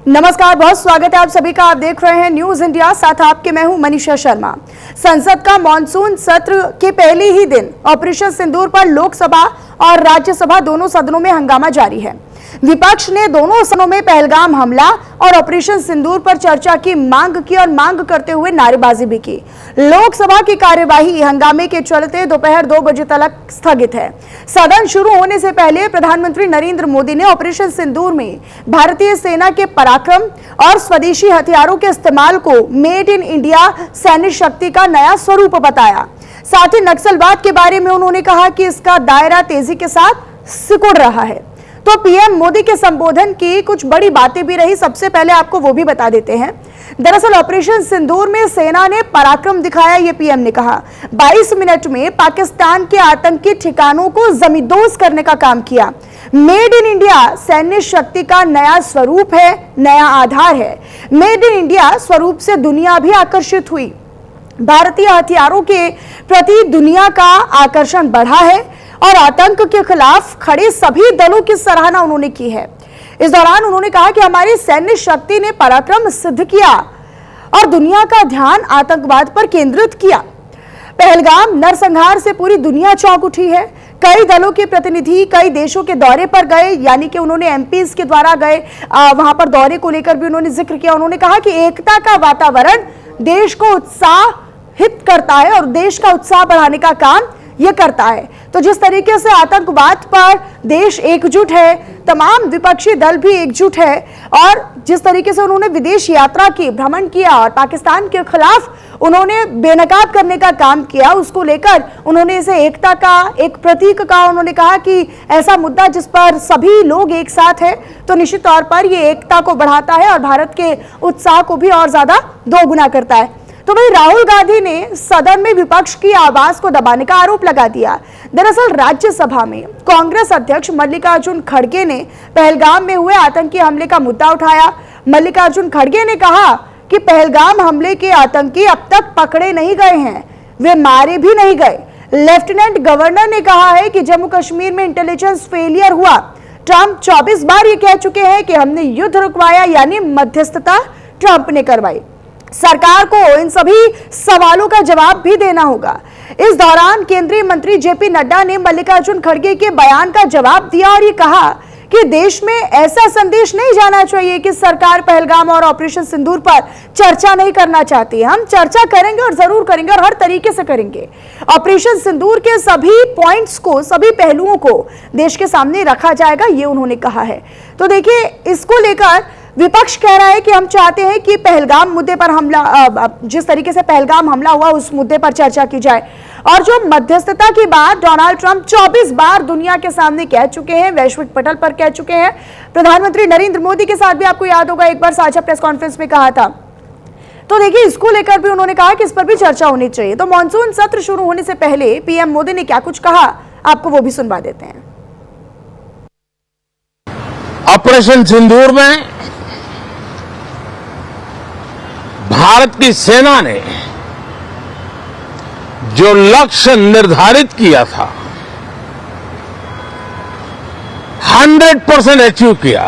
नमस्कार, बहुत स्वागत है आप सभी का। आप देख रहे हैं न्यूज इंडिया, साथ आपके मैं हूं मनीषा शर्मा। संसद का मॉनसून सत्र के पहले ही दिन ऑपरेशन सिंदूर पर लोकसभा और राज्यसभा दोनों सदनों में हंगामा जारी है। विपक्ष ने दोनों सदनों में पहलगाम हमला और ऑपरेशन सिंदूर पर चर्चा की मांग की और मांग करते हुए नारेबाजी भी की। लोकसभा की कार्यवाही हंगामे के चलते दोपहर 2 बजे तक स्थगित है। सदन शुरू होने से पहले प्रधानमंत्री नरेंद्र मोदी ने ऑपरेशन सिंदूर में भारतीय सेना के पराक्रम और स्वदेशी हथियारों के इस्तेमाल को मेड इन इंडिया सैन्य शक्ति का नया स्वरूप बताया। साथ ही नक्सलवाद के बारे में उन्होंने कहा कि इसका दायरा तेजी के साथ सिकुड़ रहा है। तो पीएम मोदी के संबोधन की कुछ बड़ी बातें भी रही, सबसे पहले आपको वो भी बता देते हैं। दरअसल ऑपरेशन सिंदूर में सेना ने पराक्रम दिखाया, ये पीएम ने कहा। 22 मिनट में पाकिस्तान के आतंकी ठिकानों को जमींदोज करने का काम किया। मेड इन इंडिया सैन्य शक्ति का नया स्वरूप है, नया आधार है। मेड इन इंडिया स्वरूप से दुनिया भी आकर्षित हुई। भारतीय हथियारों के प्रति दुनिया का आकर्षण बढ़ा है और आतंक के खिलाफ खड़े सभी दलों की सराहना उन्होंने की है। इस दौरान उन्होंने कहा कि हमारी सैन्य शक्ति ने पराक्रम सिद्ध किया और दुनिया का ध्यान आतंकवाद पर केंद्रित किया। पहलगाम नरसंहार से पूरी दुनिया चौंक उठी है। कई दलों के प्रतिनिधि कई देशों के दौरे पर गए, यानी कि उन्होंने एमपीज के द्वारा गए, वहां पर दौरे को लेकर भी उन्होंने जिक्र किया। उन्होंने कहा कि एकता का वातावरण देश को उत्साहित करता है और देश का उत्साह बढ़ाने का काम यह करता है। तो जिस तरीके से आतंकवाद पर देश एकजुट है, तमाम विपक्षी दल भी एकजुट है और जिस तरीके से उन्होंने विदेश यात्रा की, भ्रमण किया और पाकिस्तान के खिलाफ उन्होंने बेनकाब करने का काम किया, उसको लेकर उन्होंने इसे एकता का एक प्रतीक कहा। उन्होंने कहा कि ऐसा मुद्दा जिस पर सभी लोग एक साथ है तो निश्चित तौर पर ये एकता को बढ़ाता है और भारत के उत्साह को भी और ज्यादा दोगुना करता है। तो वही राहुल गांधी ने सदन में विपक्ष की आवाज को दबाने का आरोप लगा दिया। दरअसल राज्यसभा में कांग्रेस अध्यक्ष मल्लिकार्जुन खड़गे ने पहलगाम में हुए आतंकी हमले का मुद्दा उठाया। मल्लिकार्जुन खड़गे ने कहा कि पहलगाम हमले के आतंकी अब तक पकड़े नहीं गए हैं, वे मारे भी नहीं गए। लेफ्टिनेंट गवर्नर ने कहा है कि जम्मू कश्मीर में इंटेलिजेंस फेलियर हुआ। ट्रंप 24 बार ये कह चुके हैं कि हमने युद्ध रुकवाया, यानी मध्यस्थता ट्रंप ने करवाई। सरकार को इन सभी सवालों का जवाब भी देना होगा। इस दौरान केंद्रीय मंत्री जेपी नड्डा ने मल्लिकार्जुन खड़गे के बयान का जवाब दिया और ये कहा कि देश में ऐसा संदेश नहीं जाना चाहिए कि सरकार पहलगाम और ऑपरेशन सिंदूर पर चर्चा नहीं करना चाहती। हम चर्चा करेंगे और जरूर करेंगे और हर तरीके से करेंगे। ऑपरेशन सिंदूर के सभी पॉइंट्स को, सभी पहलुओं को देश के सामने रखा जाएगा, ये उन्होंने कहा है। तो देखिए, इसको लेकर विपक्ष कह रहा है कि हम चाहते हैं कि पहलगाम मुद्दे पर हमला, जिस तरीके से पहलगाम हमला हुआ उस मुद्दे पर चर्चा की जाए। और जो मध्यस्थता की बात डोनाल्ड ट्रंप 24 बार दुनिया के सामने कह चुके हैं, वैश्विक पटल पर कह चुके हैं। प्रधानमंत्री नरेंद्र मोदी के साथ भी आपको याद होगा एक बार साझा प्रेस कॉन्फ्रेंस में कहा था। तो देखिए, इसको लेकर भी उन्होंने कहा कि इस पर भी चर्चा होनी चाहिए। तो मॉनसून सत्र शुरू होने से पहले पीएम मोदी ने क्या कुछ कहा, आपको वो भी सुनवा देते हैं। ऑपरेशन सिंदूर में भारत की सेना ने जो लक्ष्य निर्धारित किया था 100% अचीव किया।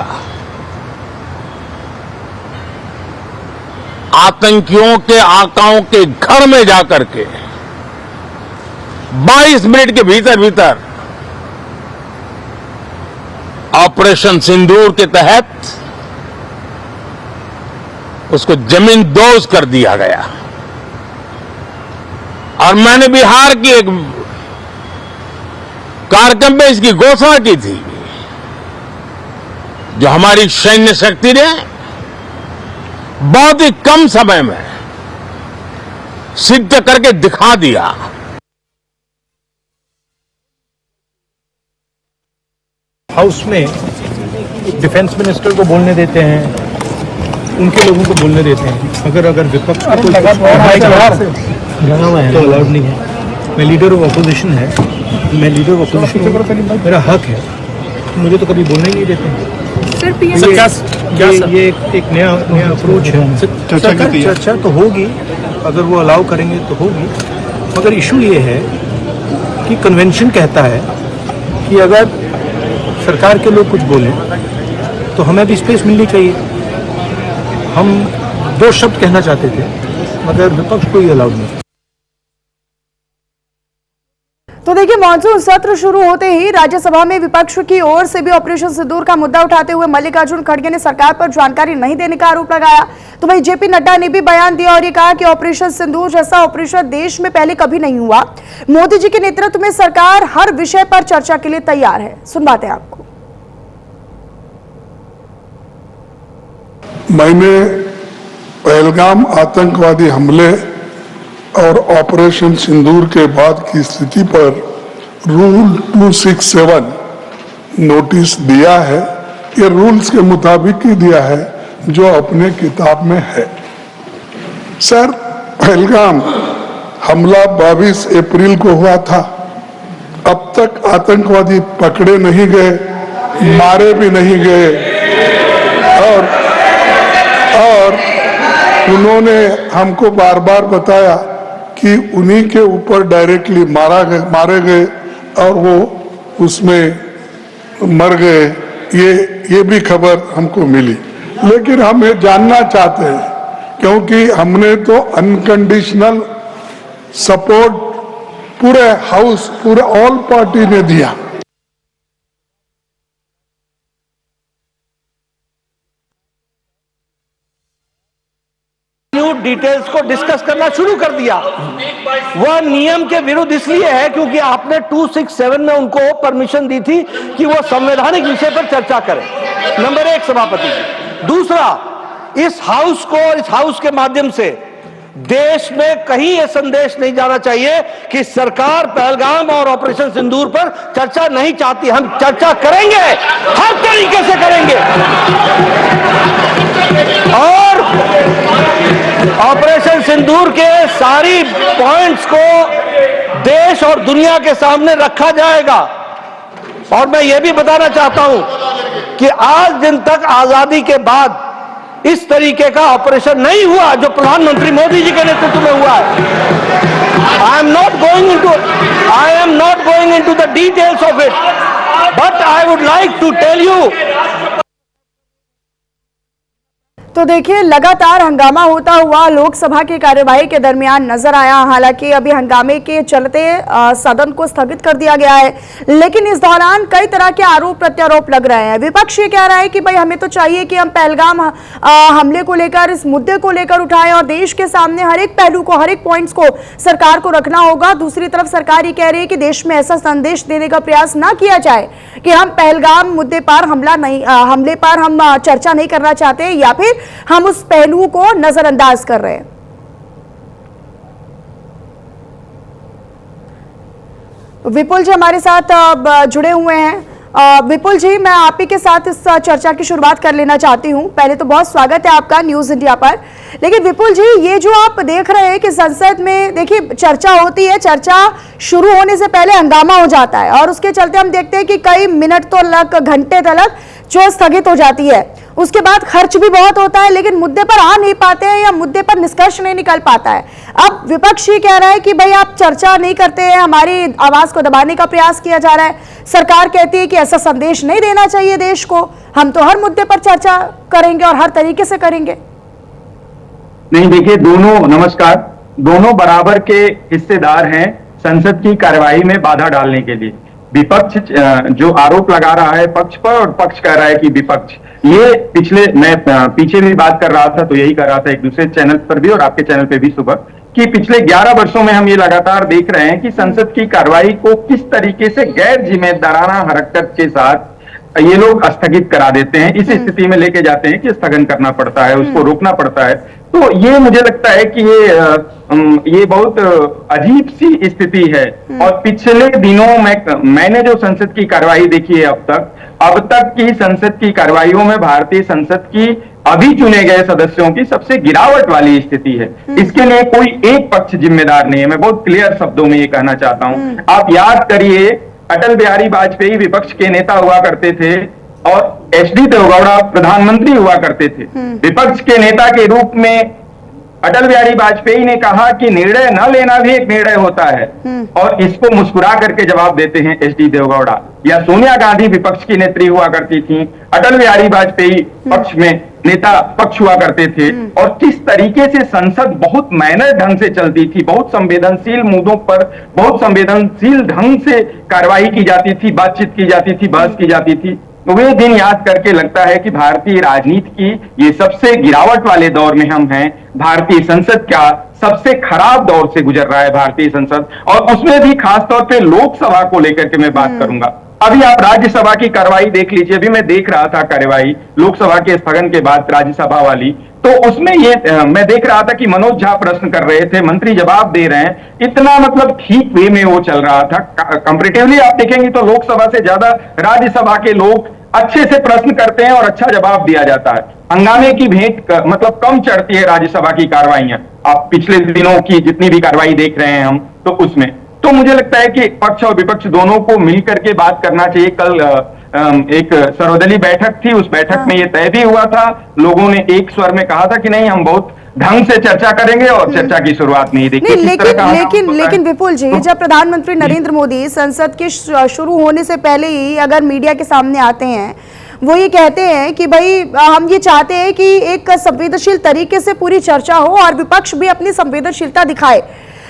आतंकियों के आकाओं के घर में जाकर के 22 मिनट के भीतर भीतर ऑपरेशन सिंदूर के तहत उसको जमींदोज कर दिया गया। और मैंने बिहार की एक कार्यक्रम में इसकी घोषणा की थी, जो हमारी सैन्य शक्ति ने बहुत ही कम समय में सिद्ध करके दिखा दिया। हाउस में डिफेंस मिनिस्टर को बोलने देते हैं, उनके लोगों को बोलने देते हैं। अगर विपक्ष का कोई तो अलाउड नहीं है। मैं लीडर ऑफ अपोजिशन है, मैं लीडर ऑफ अपोजिशन, मेरा हक है, मुझे तो कभी बोलने ही नहीं देते। ये एक नया अप्रोच है। चर्चा तो होगी, अगर वो अलाउ करेंगे तो होगी, मगर इशू ये है कि कन्वेंशन कहता है कि अगर सरकार के लोग कुछ बोलें तो हमें भी स्पेस मिलनी चाहिए। हम 2 शब्द कहना चाहते थे मगर विपक्ष को ही अलाउड नहीं। तो देखिए, मॉनसून सत्र शुरू होते ही राज्यसभा में विपक्ष की ओर से भी ऑपरेशन सिंदूर का मुद्दा उठाते हुए मल्लिकार्जुन खड़गे ने सरकार पर जानकारी नहीं देने का आरोप लगाया। तो वहीं जेपी नड्डा ने भी बयान दिया और ये कहा कि ऑपरेशन सिंदूर जैसा ऑपरेशन देश में पहले कभी नहीं हुआ। मोदी जी के नेतृत्व में सरकार हर विषय पर चर्चा के लिए तैयार है। सुनवाते हैं आपको। मैंने पहलगाम आतंकवादी हमले और ऑपरेशन सिंदूर के बाद की स्थिति पर रूल 267 नोटिस दिया है। ये रूल्स के मुताबिक ही दिया है जो अपने किताब में है। सर, पहलगाम हमला 22 अप्रैल को हुआ था। अब तक आतंकवादी पकड़े नहीं गए, मारे भी नहीं गए और उन्होंने हमको बार बार बताया कि उन्हीं के ऊपर डायरेक्टली मारे गए और वो उसमें मर गए। ये भी खबर हमको मिली, लेकिन हम ये जानना चाहते हैं क्योंकि हमने तो अनकंडीशनल सपोर्ट पूरे हाउस, पूरे ऑल पार्टी ने दिया। डिटेल्स को डिस्कस करना शुरू कर दिया। वह नियम के विरुद्ध इसलिए है क्योंकि आपने 267 में उनको परमिशन दी थी कि वो संवैधानिक विषय पर चर्चा करें। नंबर 1 सभापति जी। दूसरा, इस हाउस के माध्यम से देश में कहीं यह संदेश नहीं जाना चाहिए कि सरकार पहलगाम और ऑपरेशन सिंदूर पर चर्चा नहीं चाहती। हम चर्चा करेंगे, हर तरीके से करेंगे और ऑपरेशन सिंदूर के सारी पॉइंट्स को देश और दुनिया के सामने रखा जाएगा। और मैं यह भी बताना चाहता हूं कि आज दिन तक आजादी के बाद इस तरीके का ऑपरेशन नहीं हुआ जो प्रधानमंत्री मोदी जी के नेतृत्व में हुआ है। I am not going into the details of it, but I would like to tell you. तो देखिए, लगातार हंगामा होता हुआ लोकसभा की कार्यवाही के दरमियान नजर आया। हालांकि अभी हंगामे के चलते सदन को स्थगित कर दिया गया है, लेकिन इस दौरान कई तरह के आरोप प्रत्यारोप लग रहे हैं। विपक्ष ये कह रहा है कि भाई हमें तो चाहिए कि हम पहलगाम हमले को लेकर, इस मुद्दे को लेकर उठाएं और देश के सामने हर एक पहलू को, हर एक पॉइंट्स को सरकार को रखना होगा। दूसरी तरफ सरकार ये कह रही है कि देश में ऐसा संदेश देने का प्रयास ना किया जाए कि हम पहलगाम मुद्दे पर हमले पर हम चर्चा नहीं करना चाहते या फिर हम उस पहलू को नजरअंदाज कर रहे हैं। विपुल जी हमारे साथ जुड़े हुए हैं। विपुल जी, मैं आप ही के साथ इस चर्चा की शुरुआत कर लेना चाहती हूं। पहले तो बहुत स्वागत है आपका न्यूज इंडिया पर। लेकिन विपुल जी, ये जो आप देख रहे हैं कि संसद में देखिए चर्चा होती है, चर्चा शुरू होने से पहले हंगामा हो जाता है और उसके चलते हम देखते हैं कि कई मिनट तो घंटे तक जो स्थगित हो जाती है। उसके बाद खर्च भी बहुत होता है, लेकिन मुद्दे पर आ नहीं पाते हैं या मुद्दे पर निष्कर्ष नहीं निकल पाता है। अब विपक्ष ये कह रहा है कि भाई आप चर्चा नहीं करते हैं, हमारी आवाज को दबाने का प्रयास किया जा रहा है। सरकार कहती है कि ऐसा संदेश नहीं देना चाहिए देश को, हम तो हर मुद्दे पर चर्चा करेंगे और हर तरीके से करेंगे। नहीं, देखिए, नमस्कार, दोनों बराबर के हिस्सेदार हैं संसद की कार्यवाही में बाधा डालने के लिए। विपक्ष जो आरोप लगा रहा है पक्ष पर और पक्ष कह रहा है कि विपक्ष, ये मैं पीछे भी बात कर रहा था तो यही कर रहा था एक दूसरे चैनल पर भी और आपके चैनल पे भी सुबह, कि पिछले 11 वर्षों में हम ये लगातार देख रहे हैं कि संसद की कार्रवाई को किस तरीके से गैर जिम्मेदाराना हरकत के साथ ये लोग स्थगित करा देते हैं। इस स्थिति में लेके जाते हैं कि स्थगन करना पड़ता है, उसको रोकना पड़ता है। तो ये मुझे लगता है कि ये बहुत अजीब सी स्थिति है। और पिछले दिनों में मैंने जो संसद की कार्यवाही देखी है अब तक की संसद की कार्यवाहियों में भारतीय संसद की अभी चुने गए सदस्यों की सबसे गिरावट वाली स्थिति है। इसके लिए कोई एक पक्ष जिम्मेदार नहीं है। मैं बहुत क्लियर शब्दों में ये कहना चाहता हूं। आप याद करिए, अटल बिहारी वाजपेयी विपक्ष के नेता हुआ करते थे और एच.डी. देवेगौड़ा प्रधानमंत्री हुआ करते थे। विपक्ष के नेता के रूप में अटल बिहारी वाजपेयी ने कहा कि निर्णय न लेना भी एक निर्णय होता है और इसको मुस्कुरा करके जवाब देते हैं एच.डी. देवेगौड़ा। या सोनिया गांधी विपक्ष की नेत्री हुआ करती थी, अटल बिहारी वाजपेयी पक्ष में नेता पक्ष हुआ करते थे और किस तरीके से संसद बहुत मैनर ढंग से चलती थी, बहुत संवेदनशील मुद्दों पर बहुत संवेदनशील ढंग से कार्रवाई की जाती थी, बातचीत की जाती थी, बहस की जाती थी। तो वे दिन याद करके लगता है कि भारतीय राजनीति की ये सबसे गिरावट वाले दौर में हम हैं। भारतीय संसद का सबसे खराब दौर से गुजर रहा है भारतीय संसद, और उसमें भी खासतौर पे लोकसभा को लेकर के मैं बात करूंगा। अभी आप राज्यसभा की कार्रवाई देख लीजिए, अभी मैं देख रहा था कार्रवाई लोकसभा के स्थगन के बाद राज्यसभा वाली, तो उसमें ये मैं देख रहा था कि मनोज झा प्रश्न कर रहे थे, मंत्री जवाब दे रहे हैं, इतना मतलब ठीक वे में वो चल रहा था। कंपैरेटिवली आप देखेंगे तो लोकसभा से ज्यादा राज्यसभा के लोग अच्छे से प्रश्न करते हैं और अच्छा जवाब दिया जाता है। हंगामे की भेंट मतलब कम चढ़ती है राज्यसभा की कार्रवाइयां। आप पिछले दिनों की जितनी भी कार्रवाई देख रहे हैं हम, तो उसमें तो मुझे लगता है कि पक्ष और विपक्ष दोनों को मिलकर के बात करना चाहिए। कल एक सर्वदलीय बैठक थी, उस बैठक में ये तय भी हुआ था, लोगों ने एक स्वर में कहा था कि नहीं हम बहुत ढंग से चर्चा करेंगे और चर्चा की शुरुआत नहीं देखिए। लेकिन विपुल जी, जब प्रधानमंत्री नरेंद्र मोदी संसद के शुरू होने से पहले ही अगर मीडिया के सामने आते हैं, वो ये कहते हैं कि भाई हम ये चाहते हैं कि एक संवेदनशील तरीके से पूरी चर्चा हो और विपक्ष भी अपनी संवेदनशीलता दिखाए,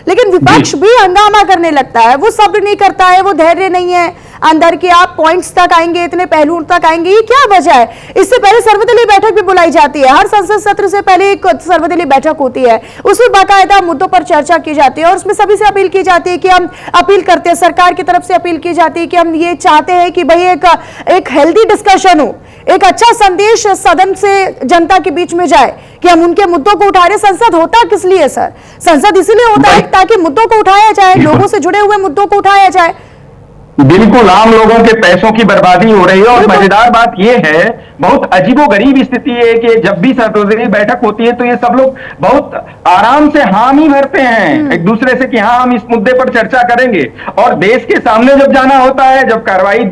लेकिन विपक्ष भी हंगामा करने लगता है, वो सब्र नहीं करता है, वो धैर्य नहीं है अंदर के। आप पॉइंट्स तक आएंगे, इतने पहलुओं तक आएंगे, ये क्या वजह है? इससे पहले सर्वदलीय बैठक भी बुलाई जाती है, हर संसद सत्र से पहले एक सर्वदलीय बैठक होती है, उसमें बाकायदा मुद्दों पर चर्चा की जाती है और उसमें सभी से अपील की जाती है कि हम अपील करते हैं, सरकार की तरफ से अपील की जाती है कि हम ये चाहते हैं कि भाई एक हेल्दी डिस्कशन हो, एक अच्छा संदेश सदन से जनता के बीच में जाए कि हम उनके मुद्दों को उठा रहे। संसद होता किस लिए सर? संसद इसीलिए होता है ताकि मुद्दों को उठाया जाए, लोगों से जुड़े हुए मुद्दों को उठाया जाए। बिल्कुल, आम लोगों के पैसों की बर्बादी हो रही है। और मजेदार बात यह है, बहुत अजीबोगरीब स्थिति है कि जब भी सर्वदलीय बैठक होती है तो ये सब लोग बहुत आराम से हामी भरते हैं एक दूसरे से कि हाँ हम इस मुद्दे पर चर्चा करेंगे, और देश के सामने जब जाना होता है, जब कार्रवाई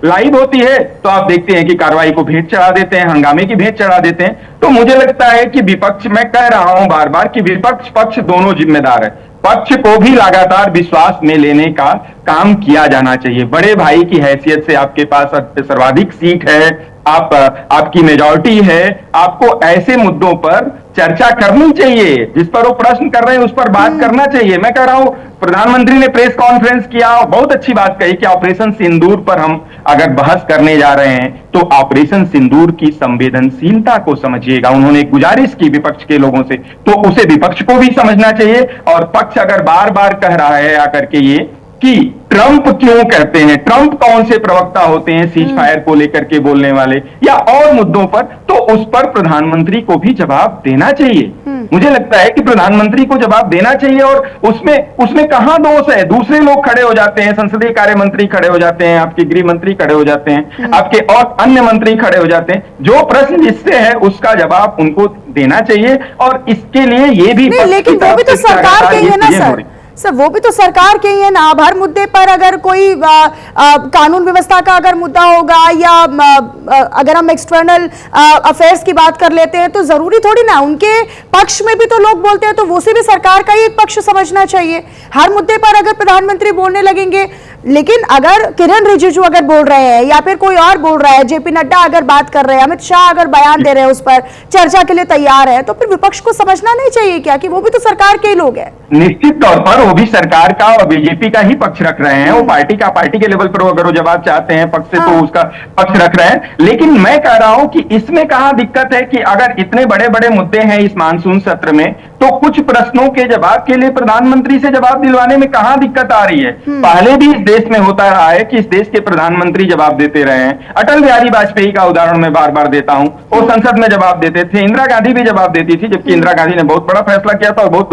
लाइव होती है, तो आप देखते हैं कि कार्रवाई को भेंट चढ़ा देते हैं, हंगामे की भेंट चढ़ा देते हैं। तो मुझे लगता है कि विपक्ष, मैं कह रहा हूं बार बार कि विपक्ष पक्ष दोनों जिम्मेदार है। पक्ष को भी लगातार विश्वास में लेने का काम किया जाना चाहिए। बड़े भाई की हैसियत से आपके पास सर्वाधिक सीट है, आपकी मेजॉरिटी है, आपको ऐसे मुद्दों पर चर्चा करनी चाहिए, जिस पर वो प्रश्न कर रहे हैं उस पर बात करना चाहिए। मैं कह रहा हूं, प्रधानमंत्री ने प्रेस कॉन्फ्रेंस किया, बहुत अच्छी बात कही कि ऑपरेशन सिंदूर पर हम अगर बहस करने जा रहे हैं तो ऑपरेशन सिंदूर की संवेदनशीलता को समझिएगा। उन्होंने एक गुजारिश की विपक्ष के लोगों से, तो उसे विपक्ष को भी समझना चाहिए। और पक्ष अगर बार बार कह रहा है आकर के ये कि ट्रंप क्यों कहते हैं, ट्रंप कौन से प्रवक्ता होते हैं सीज फायर को लेकर के बोलने वाले या और मुद्दों पर, तो उस पर प्रधानमंत्री को भी जवाब देना चाहिए। मुझे लगता है कि प्रधानमंत्री को जवाब देना चाहिए। और उसमें कहां दोष है? दूसरे लोग खड़े हो जाते हैं, संसदीय कार्य मंत्री खड़े हो जाते हैं, आपके गृह मंत्री खड़े हो जाते हैं, आपके और अन्य मंत्री खड़े हो जाते हैं। जो प्रश्न जिससे है उसका जवाब उनको देना चाहिए। और इसके लिए ये भी, लेकिन वो भी तो सरकार के ही है ना सर, वो भी तो सरकार के ही है ना। अब हर मुद्दे पर अगर कोई कानून व्यवस्था का अगर मुद्दा होगा या अगर हम एक्सटर्नल अफेयर्स की बात कर लेते हैं तो जरूरी थोड़ी ना उनके पक्ष में भी तो लोग बोलते हैं, तो वो से भी सरकार का ही एक पक्ष समझना चाहिए। हर मुद्दे पर अगर प्रधानमंत्री बोलने लगेंगे, लेकिन अगर किरण रिजिजू अगर बोल रहे हैं या फिर कोई और बोल रहा है, जेपी नड्डा अगर बात कर रहे हैं, अमित शाह अगर बयान दे रहे हैं, उस पर चर्चा के लिए तैयार है, तो फिर विपक्ष को समझना नहीं चाहिए क्या कि वो भी तो सरकार के ही लोग हैं? निश्चित तौर पर वो भी सरकार का और बीजेपी का ही पक्ष रख रहे हैं। वो पार्टी के लेवल पर अगर वो जवाब चाहते हैं पक्ष से, तो उसका पक्ष रख रहे हैं। लेकिन मैं कह रहा हूं कि इसमें कहां दिक्कत है कि अगर इतने बड़े बड़े मुद्दे हैं इस मानसून सत्र में, तो कुछ प्रश्नों के जवाब के लिए प्रधानमंत्री से जवाब दिलवाने में कहां दिक्कत आ रही है? पहले भी इस देश में होता रहा है कि इस देश के प्रधानमंत्री जवाब देते रहे हैं। अटल बिहारी वाजपेयी का उदाहरण मैं बार बार देता हूं, वो संसद में जवाब देते थे। इंदिरा गांधी भी जवाब देती थी, जबकि इंदिरा गांधी ने बहुत बड़ा फैसला किया था और बहुत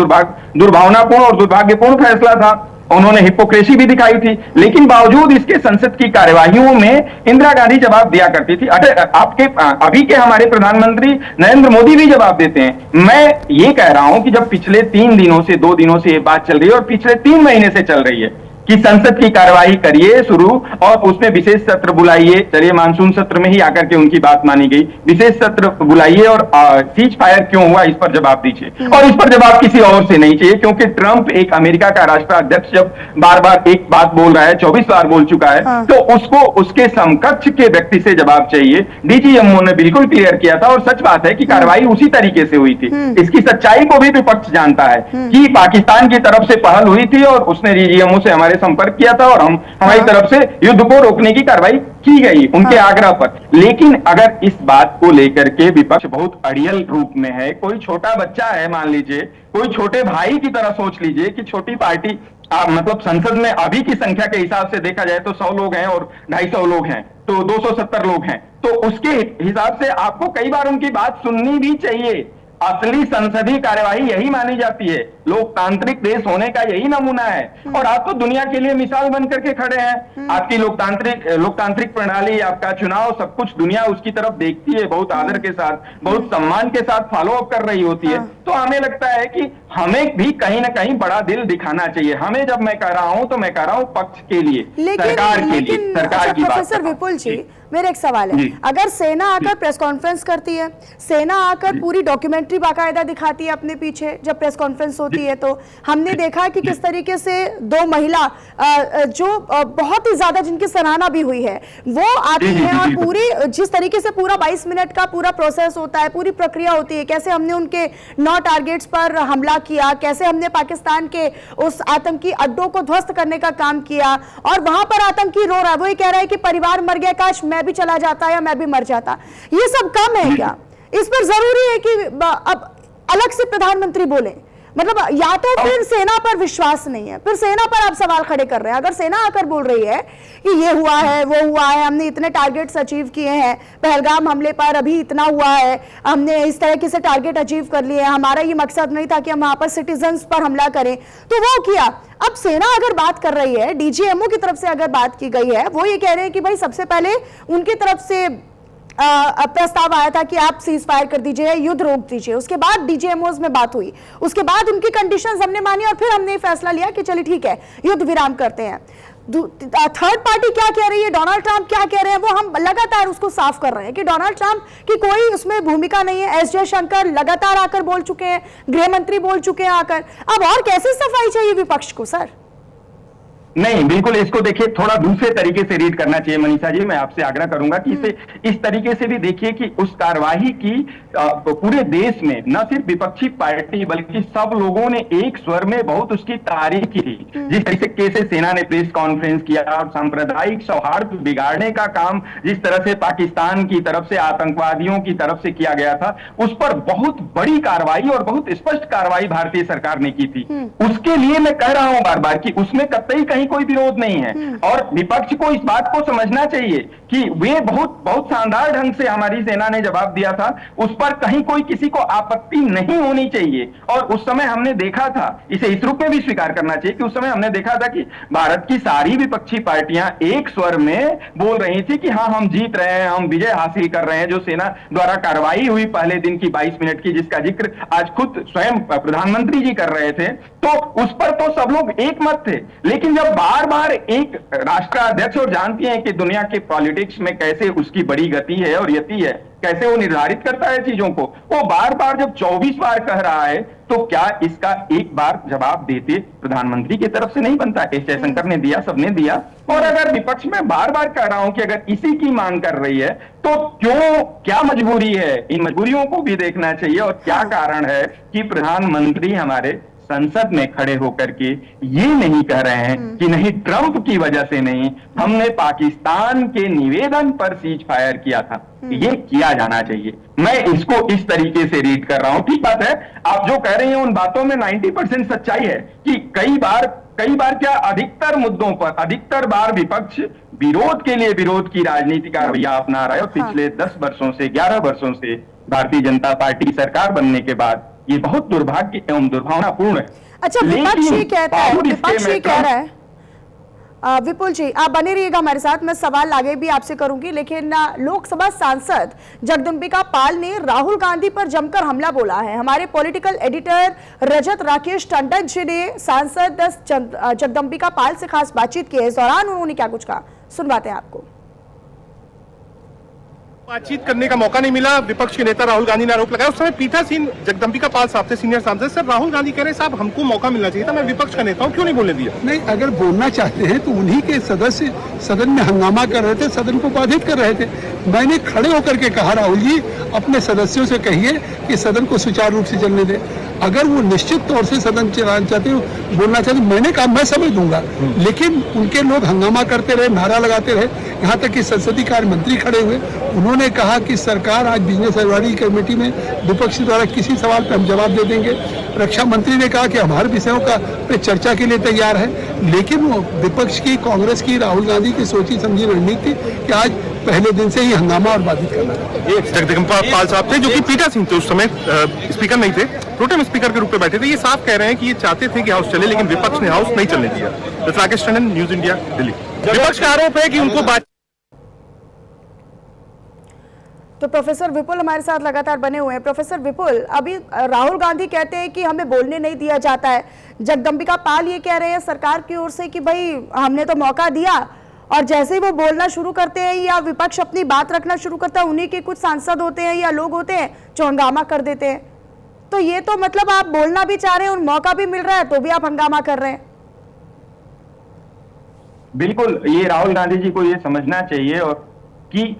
दुर्भावनापूर्ण और दुर्भाग्यपूर्ण फैसला था। उन्होंने हिपोक्रेसी भी दिखाई थी, लेकिन बावजूद इसके संसद की कार्यवाहियों में इंदिरा गांधी जवाब दिया करती थी। आपके अभी के हमारे प्रधानमंत्री नरेंद्र मोदी भी जवाब देते हैं। मैं ये कह रहा हूं कि जब पिछले 3 दिनों से 2 दिनों से ये बात चल रही है और पिछले 3 महीने से चल रही है कि संसद की कार्यवाही करिए शुरू और उसमें विशेष सत्र बुलाइए। चलिए मानसून सत्र में ही आकर के उनकी बात मानी गई, विशेष सत्र बुलाइए और सीज फायर क्यों हुआ इस पर जवाब दीजिए। और इस पर जवाब किसी और से नहीं चाहिए, क्योंकि ट्रंप एक अमेरिका का राष्ट्राध्यक्ष जब बार बार एक बात बोल रहा है, 24 बार बोल चुका है, तो उसको उसके समकक्ष के व्यक्ति से जवाब चाहिए। डीजीएमओ ने बिल्कुल क्लियर किया था और सच बात है कि कार्रवाई उसी तरीके से हुई थी। इसकी सच्चाई को भी विपक्ष जानता है कि पाकिस्तान की तरफ से पहल हुई थी और उसने डीजीएमओ से हमारे संपर्क किया था और हमारी तरफ से युद्ध को रोकने की कार्रवाई की गई उनके आग्रह पर। लेकिन अगर इस बात को लेकर के विपक्ष बहुत अड़ियल रूप में है, कोई छोटा बच्चा है, मान लीजिए कोई छोटे भाई की तरह सोच लीजिए कि छोटी पार्टी मतलब संसद में अभी की संख्या के हिसाब से देखा जाए तो 100 लोग हैं और 250 लोग हैं, तो 270 लोग हैं, तो उसके हिसाब से आपको कई बार उनकी बात सुननी भी चाहिए। असली संसदीय कार्यवाही यही मानी जाती है, लोकतांत्रिक देश होने का यही नमूना है। और आप तो दुनिया के लिए मिसाल बन करके खड़े हैं। आपकी लोकतांत्रिक प्रणाली, आपका चुनाव, सब कुछ दुनिया उसकी तरफ देखती है, बहुत आदर के साथ, बहुत सम्मान के साथ फॉलो अप कर रही होती है। तो हमें लगता है कि हमें भी कहीं ना कहीं बड़ा दिल दिखाना चाहिए। हमें जब मैं कह रहा हूं तो मैं कह रहा हूं पक्ष के लिए, सरकार के लिए, सरकार की बात। प्रोफेसर विपुल जी, मेरा एक सवाल है, अगर सेना आकर प्रेस कॉन्फ्रेंस करती है, सेना आकर पूरी डॉक्यूमेंट्री बाकायदा दिखाती है अपने पीछे जब प्रेस कॉन्फ्रेंस होती है, तो हमने देखा कि किस तरीके से 2 महिला जो बहुत ही ज्यादा जिनकी सराहना भी हुई है वो आती है और पूरी जिस तरीके से पूरा 22 मिनट का पूरा प्रोसेस होता है, पूरी प्रक्रिया होती है, कैसे हमने उनके 9 टारगेट्स पर हमला किया, कैसे हमने पाकिस्तान के उस आतंकी अड्डों को ध्वस्त करने का काम किया, और वहां पर आतंकी रो रहा है, वो ये कह रहा है कि परिवार मर गया, काश मैं भी चला जाता या मैं भी मर जाता। ये सब कम है क्या? इस पर जरूरी है कि अब अलग से प्रधानमंत्री बोले? मतलब या तो फिर सेना पर विश्वास नहीं है, फिर सेना पर आप सवाल खड़े कर रहे हैं। अगर सेना आकर बोल रही है कि ये हुआ है, वो हुआ है, हमने इतने टारगेट्स अचीव किए हैं, पहलगाम हमले पर अभी इतना हुआ है, हमने इस तरह से टारगेट अचीव कर लिए, हमारा ये मकसद नहीं था कि हम वहां पर सिटीजन्स पर हमला करें, तो वो किया। अब सेना अगर बात कर रही है, डीजीएमओ की तरफ से अगर बात की गई है, वो ये कह रहे हैं कि भाई सबसे पहले उनकी तरफ से प्रस्ताव आया था कि आप सीज फायर कर दीजिए, युद्ध रोक दीजिए, उसके बाद डीजीएमओ में बात हुई, उसके बाद उनकी कंडीशंस हमने मानी और फिर हमने फैसला लिया कि चलिए ठीक है युद्ध विराम करते हैं। थर्ड पार्टी क्या कह रही है, डोनाल्ड ट्रंप क्या कह रहे हैं, वो हम लगातार उसको साफ कर रहे हैं कि डोनाल्ड ट्रंप की कोई उसमें भूमिका नहीं है। एस जयशंकर लगातार आकर बोल चुके हैं, गृह मंत्री बोल चुके हैं आकर। अब और कैसे सफाई चाहिए विपक्ष को सर? नहीं, बिल्कुल इसको देखिए थोड़ा दूसरे तरीके से रीड करना चाहिए। मनीषा जी, मैं आपसे आग्रह करूंगा कि इसे इस तरीके से भी देखिए कि उस कार्यवाही की पूरे देश में न सिर्फ विपक्षी पार्टी बल्कि सब लोगों ने एक स्वर में बहुत उसकी तारीफ की थी। जिस तरीके से सेना ने प्रेस कॉन्फ्रेंस किया और सांप्रदायिक सौहार्द बिगाड़ने का काम जिस तरह से पाकिस्तान की तरफ से आतंकवादियों की तरफ से किया गया था, उस पर बहुत बड़ी कार्रवाई और बहुत स्पष्ट कार्रवाई भारतीय सरकार ने की थी। उसके लिए मैं कह रहा हूं बार बार कि उसमें कतई कहीं कोई विरोध नहीं है और विपक्ष को इस बात को समझना चाहिए कि वे बहुत शानदार ढंग से हमारी सेना ने जवाब दिया था, उस पर कहीं कोई किसी को आपत्ति नहीं होनी चाहिए। और उस समय हमने देखा था, इसे इस रूप में भी स्वीकार करना चाहिए कि उस समय हमने देखा था कि भारत की सारी विपक्षी पार्टियां एक स्वर में बोल रही थी कि हाँ हम जीत रहे हैं, हम विजय हासिल कर रहे हैं। जो सेना द्वारा कार्रवाई हुई पहले दिन की 22 मिनट की, जिसका जिक्र आज खुद स्वयं प्रधानमंत्री जी कर रहे थे, तो उस पर तो सब लोग एक मत थे। लेकिन जब बार बार एक राष्ट्राध्यक्ष, और जानती हैं कि दुनिया के पॉलिटिक्स में कैसे उसकी बड़ी गति है और यति है, कैसे वो निर्धारित करता है चीजों को, वो बार बार जब 24 बार कह रहा है तो क्या इसका एक बार जवाब देते प्रधानमंत्री की तरफ से नहीं बनता? एस जयशंकर ने दिया, सबने दिया। और अगर विपक्ष में बार बार कह रहा हूं कि अगर इसी की मांग कर रही है तो क्या मजबूरी है? इन मजबूरियों को भी देखना चाहिए और क्या कारण है कि प्रधानमंत्री हमारे संसद में खड़े होकर के ये नहीं कह रहे हैं कि नहीं ट्रंप की वजह से नहीं, हमने पाकिस्तान के निवेदन पर सीज फायर किया था। ये किया जाना चाहिए। मैं इसको इस तरीके से रीड कर रहा हूं। ठीक बात है, आप जो कह रहे हैं उन बातों में 90% सच्चाई है कि कई बार क्या अधिकतर मुद्दों पर अधिकतर बार विपक्ष विरोध के लिए विरोध की राजनीति का रवैया अपना रहा है। और पिछले 10 वर्षों से 11 वर्षों से भारतीय जनता पार्टी सरकार बनने के बाद ये बहुत दुर्भाग्य एवं दुर्भावनापूर्ण है। अच्छा, विपक्ष ये कहता है, विपक्ष ये कह रहा है, विपुल जी, आप बने रहिएगा हमारे साथ। मैं सवाल आगे भी आपसे करूंगी, लेकिन लोकसभा सांसद जगदंबिका पाल ने राहुल गांधी पर जमकर हमला बोला है। हमारे पॉलिटिकल एडिटर रजत राकेश टंडन जी ने सांसद जगदंबिका पाल से खास बातचीत की है। इस दौरान उन्होंने क्या कुछ कहा, सुनवाते हैं आपको। बातचीत करने का मौका नहीं मिला। विपक्ष के नेता राहुल गांधी ने आरोप लगाया। उस समय पीठासीन जगदंबिका पाल साहब थे, सीनियर सांसद। सर, राहुल गांधी कह रहे साहब हमको मौका मिलना चाहिए था, मैं विपक्ष का नेता हूं, क्यों नहीं बोलने दिया? नहीं, अगर बोलना चाहते हैं तो उन्हीं के सदस्य सदन में हंगामा कर रहे थे, सदन को बाधित कर रहे थे। मैंने खड़े होकर के कहा, राहुल जी अपने सदस्यों से कहिए कि सदन को सुचारू रूप से चलने दें। अगर वो निश्चित तौर से सदन चलाना चाहते हो, बोलना चाहते, मैंने कहा मैं समझ दूंगा, लेकिन उनके लोग हंगामा करते रहे, नारा लगाते रहे। यहाँ तक कि संसदीय कार्य मंत्री खड़े हुए, उन्होंने कहा कि सरकार आज बिजनेस एडवाइजरी कमेटी में विपक्ष द्वारा किसी सवाल पर हम जवाब दे देंगे। रक्षा मंत्री ने कहा कि हमारे विषयों का पे चर्चा के लिए तैयार है, लेकिन वो विपक्ष की, कांग्रेस की, राहुल गांधी की सोची समझी रणनीति कि आज पहले दिन से ही हंगामा और बाधित करना। ये जगदंबिका पाल साहब थे जो कि पीठासीन थे, उस समय स्पीकर नहीं थे, प्रोटेम स्पीकर के रूप में बैठे थे। ये साफ कह रहे हैं कि ये चाहते थे कि हाउस चले, लेकिन विपक्ष ने हाउस नहीं चलने दिया। Rakesh Tandon, news India, Delhi. विपक्ष का आरोप है कि उनको बात। तो प्रोफेसर विपुल हमारे साथ लगातार बने हुए हैं। प्रोफेसर विपुल, अभी राहुल गांधी कहते हैं कि हमें बोलने नहीं दिया जाता है, जगदंबिका पाल ये कह रहे हैं सरकार की ओर से कि भाई हमने तो मौका दिया, और जैसे ही वो बोलना शुरू करते हैं या विपक्ष अपनी बात रखना शुरू करता है, उन्हीं के कुछ सांसद होते हैं या लोग होते हैं जो हंगामा कर देते हैं। तो ये तो मतलब आप बोलना भी चाह रहे हैं और मौका भी मिल रहा है तो भी आप हंगामा कर रहे हैं। बिल्कुल, ये राहुल गांधी जी को ये समझना चाहिए, और कि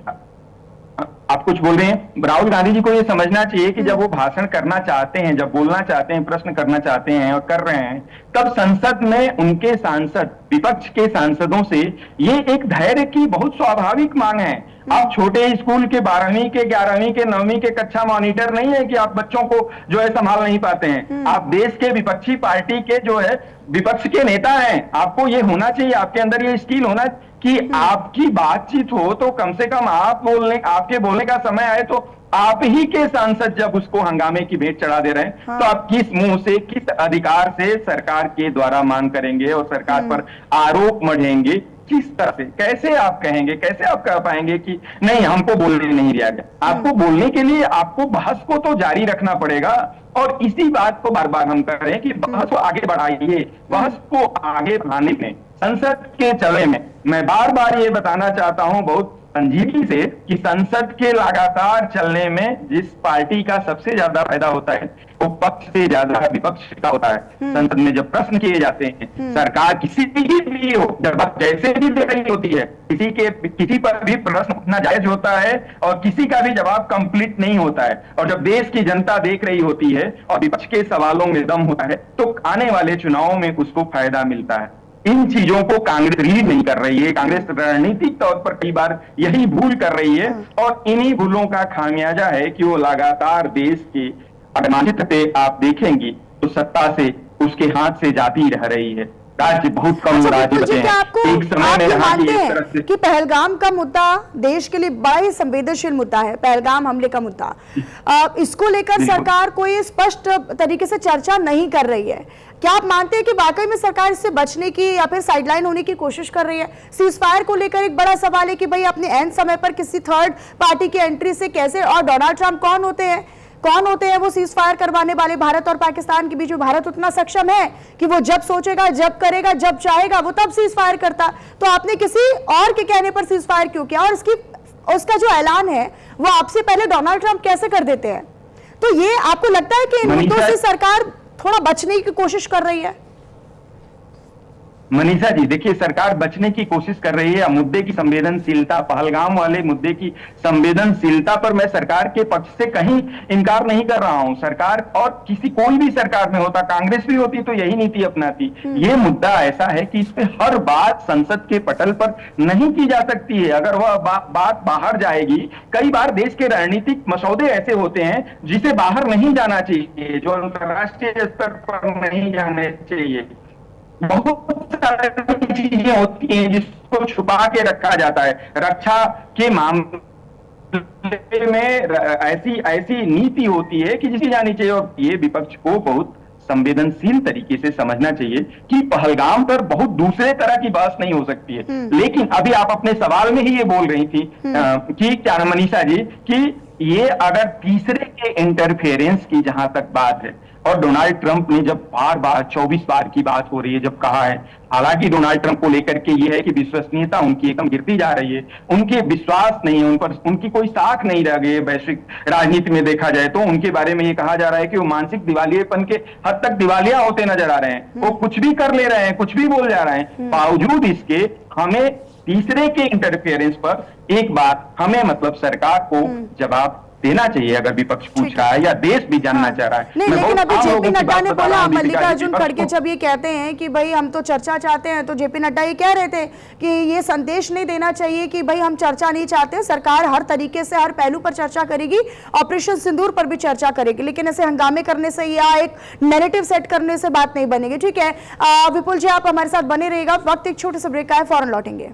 आप कुछ बोल रहे हैं, राहुल गांधी जी को ये समझना चाहिए कि जब वो भाषण करना चाहते हैं, जब बोलना चाहते हैं, प्रश्न करना चाहते हैं और कर रहे हैं, तब संसद में उनके सांसद, विपक्ष के सांसदों से ये एक धैर्य की बहुत स्वाभाविक मांग है। आप छोटे स्कूल के 12वीं के, 11वीं के, 9वीं के कक्षा मॉनिटर नहीं है कि आप बच्चों को जो है संभाल नहीं पाते हैं। आप देश के विपक्षी पार्टी के जो है विपक्ष के नेता हैं। आपको ये होना चाहिए, आपके अंदर ये स्किल होना कि आपकी बातचीत हो तो कम से कम आपके बोलने का समय आए तो आप ही के सांसद जब उसको हंगामे की भेंट चढ़ा दे रहे हैं, तो आप किस मुंह से, किस अधिकार से सरकार के द्वारा मांग करेंगे और सरकार पर आरोप मढ़ेंगे? किस तरह से, कैसे आप कहेंगे, कैसे आप कह पाएंगे कि नहीं हमको बोलने नहीं दिया गया? आपको बोलने के लिए आपको बहस को तो जारी रखना पड़ेगा, और इसी बात को बार बार हम कह रहे हैं कि बहस को आगे बढ़ाइए। बहस को आगे बढ़ाने में, संसद के चले में, मैं बार बार ये बताना चाहता हूं बहुत संजीदगी से कि संसद के लगातार चलने में जिस पार्टी का सबसे ज्यादा फायदा होता है वो पक्ष से ज्यादा विपक्ष का होता है। संसद में जब प्रश्न किए जाते हैं, सरकार किसी भी हो, जब जैसे भी दे रही होती है, किसी पर भी प्रश्न उठना जायज होता है और किसी का भी जवाब कंप्लीट नहीं होता है। और जब देश की जनता देख रही होती है और विपक्ष के सवालों में दम होता है, तो आने वाले चुनावों में उसको फायदा मिलता है। इन चीजों को कांग्रेस रीड नहीं कर रही है। कांग्रेस रणनीतिक तौर पर कई बार यही भूल कर रही है, और इन्हीं भूलों का खामियाजा है कि वो लगातार देश के अगमानित पे आप देखेंगी तो सत्ता से उसके हाथ से जाती रह रही है। राज्य बहुत कम राज्य बचे हैं। एक समय में रहा कि इस तरह से कि पहलगाम का मुद्दा देश के लिए बड़ा ही संवेदनशील मुद्दा है, पहलगाम हमले का मुद्दा, इसको लेकर सरकार कोई स्पष्ट तरीके से चर्चा नहीं कर रही है। क्या आप मानते हैं कि वाकई में सरकार इससे बचने की या फिर साइडलाइन होने की कोशिश कर रही है? सीज फायर को लेकर एक बड़ा सवाल है कि भाई अपने एंड समय पर किसी थर्ड पार्टी की एंट्री से कैसे, और डोनाल्ड ट्रंप कौन होते हैं वो सीज फायर करवाने वाले? भारत और पाकिस्तान के बीच में भारत उतना सक्षम है कि वो जब सोचेगा, जब करेगा, जब चाहेगा वो तब सीज फायर करता। तो आपने किसी और के कहने पर सीज फायर क्यों किया, और उसका जो ऐलान है वो आपसे पहले डोनाल्ड ट्रंप कैसे कर देते हैं? तो ये आपको लगता है कि इन मुद्दों से सरकार थोड़ा बचने की कोशिश कर रही है? मनीषा जी, देखिए, सरकार बचने की कोशिश कर रही है। मुद्दे की संवेदनशीलता, पहलगाम वाले मुद्दे की संवेदनशीलता पर मैं सरकार के पक्ष से कहीं इनकार नहीं कर रहा हूं। सरकार, और कोई भी सरकार में होता, कांग्रेस भी होती तो यही नीति अपनाती। ये मुद्दा ऐसा है कि इस पे हर बात संसद के पटल पर नहीं की जा सकती है। अगर वह बात बाहर जाएगी, कई बार देश के रणनीतिक मसौदे ऐसे होते हैं जिसे बाहर नहीं जाना चाहिए, जो अंतर्राष्ट्रीय स्तर पर नहीं जाने चाहिए। बहुत सारी चीजें होती हैं जिसको छुपा के रखा जाता है। रक्षा के मामले में ऐसी नीति होती है कि जिसकी जानी चाहिए, और ये विपक्ष को बहुत संवेदनशील तरीके से समझना चाहिए कि पहलगाम पर बहुत दूसरे तरह की बहस नहीं हो सकती है। लेकिन अभी आप अपने सवाल में ही ये बोल रही थी कि क्या नाम मनीषा जी, कि ये अगर तीसरे के इंटरफेरेंस की जहां तक बात है, और डोनाल्ड ट्रंप ने जब बार बार 24 बार की बात हो रही है जब कहा है, हालांकि डोनाल्ड ट्रंप को लेकर के ये है कि विश्वसनीयता उनकी एकदम गिरती जा रही है, उनके विश्वास नहीं है, उन पर उनकी कोई साख नहीं रह गई है वैश्विक राजनीति में देखा जाए तो। उनके बारे में ये कहा जा रहा है कि वो मानसिक दिवालियेपन के हद तक दिवालिया होते नजर आ रहे हैं, वो कुछ भी कर ले रहे हैं, कुछ भी बोल जा रहे हैं। बावजूद इसके हमें तीसरे के इंटरफेरेंस पर एक बार हमें मतलब सरकार को जवाब देना चाहिए अगर विपक्ष पूछ रहा है या देश भी जानना चाह रहा है। नहीं, लेकिन अभी जेपी नड्डा ने बोला, मल्लिकार्जुन खड़गे जब ये कहते हैं कि भाई हम तो चर्चा चाहते हैं, तो जेपी नड्डा ये कह रहे थे कि ये संदेश नहीं देना चाहिए कि भाई हम चर्चा नहीं चाहते, सरकार हर तरीके से हर पहलू पर चर्चा करेगी, ऑपरेशन सिंदूर पर भी चर्चा करेगी, लेकिन ऐसे हंगामे करने से या एक नैरेटिव सेट करने से बात नहीं बनेगी। ठीक है विपुल जी, आप हमारे साथ बने रहिएगा, वक्त एक छोटे से ब्रेक का है, फौरन लौटेंगे।